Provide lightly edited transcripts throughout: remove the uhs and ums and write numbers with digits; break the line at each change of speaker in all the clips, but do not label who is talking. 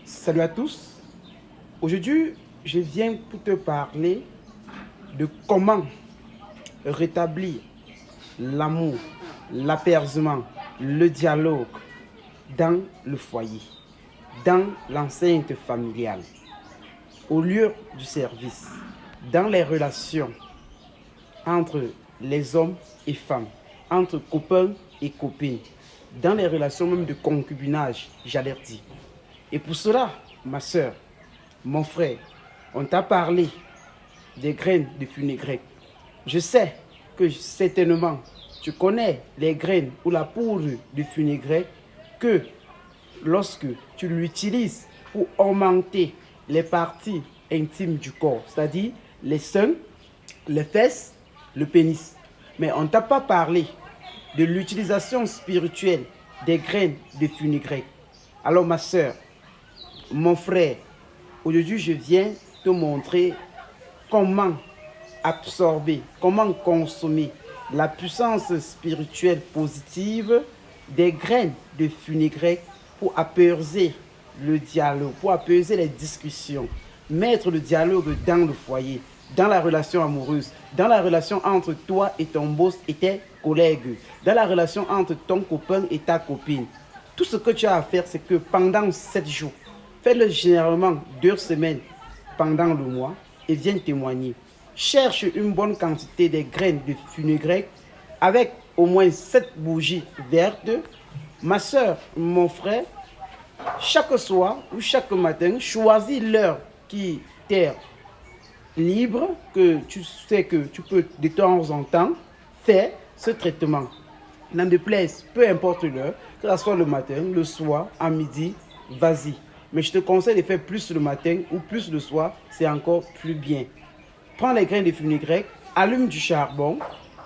Salut à tous. Aujourd'hui, je viens pour te parler de comment rétablir l'amour, l'apaisement, le dialogue dans le foyer, dans l'enceinte familiale, au lieu du service, dans les relations entre les hommes et femmes, entre copains et copines, dans les relations même de concubinage, j'allais dire. Et pour cela, ma soeur, mon frère, on t'a parlé des graines de fenugrec. Je sais que certainement tu connais les graines ou la poudre de fenugrec que lorsque tu l'utilises pour augmenter les parties intimes du corps, c'est-à-dire les seins, les fesses, le pénis. Mais on ne t'a pas parlé de l'utilisation spirituelle des graines de fenugrec. Alors ma soeur, mon frère, aujourd'hui je viens te montrer comment absorber, comment consommer la puissance spirituelle positive des graines de fenugrec pour apaiser le dialogue, pour apaiser les discussions, mettre le dialogue dans le foyer, dans la relation amoureuse, dans la relation entre toi et ton boss et tes collègues, dans la relation entre ton copain et ta copine. Tout ce que tu as à faire, c'est que pendant 7 jours, fais-le généralement 2 semaines pendant le mois et viens témoigner. Cherche une bonne quantité de graines de fenugrec avec au moins 7 bougies vertes. Ma soeur, mon frère, chaque soir ou chaque matin, choisis l'heure qui t'est libre, que tu sais que tu peux de temps en temps faire ce traitement. N'en déplaise, peu importe l'heure, que ce soit le matin, le soir, à midi, vas-y. Mais je te conseille de faire plus le matin ou plus le soir, c'est encore plus bien. Prends les grains de fenugrec, allume du charbon,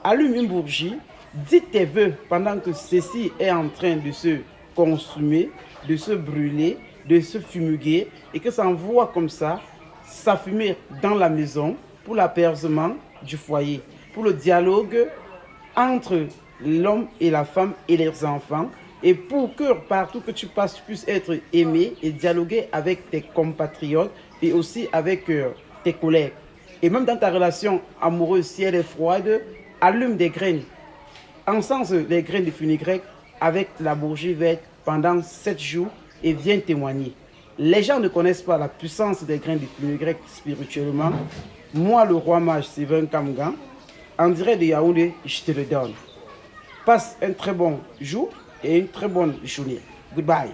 allume une bougie, dis tes vœux pendant que ceci est en train de se consumer, de se brûler, de se fumiger et que ça envoie comme ça sa fumée dans la maison pour l'apaisement du foyer, pour le dialogue entre l'homme et la femme et les enfants et pour que partout que tu passes, tu puisses être aimé et dialoguer avec tes compatriotes et aussi avec tes collègues. Et même dans ta relation amoureuse, si elle est froide, allume des graines. Encense les graines de fenugrec avec la bougie verte pendant 7 jours et viens témoigner. Les gens ne connaissent pas la puissance des graines de fenugrec spirituellement. Moi, le roi mage Sylvain Kamgan, en direct de Yaoundé, je te le donne. Passe un très bon jour et une très bonne journée. Goodbye.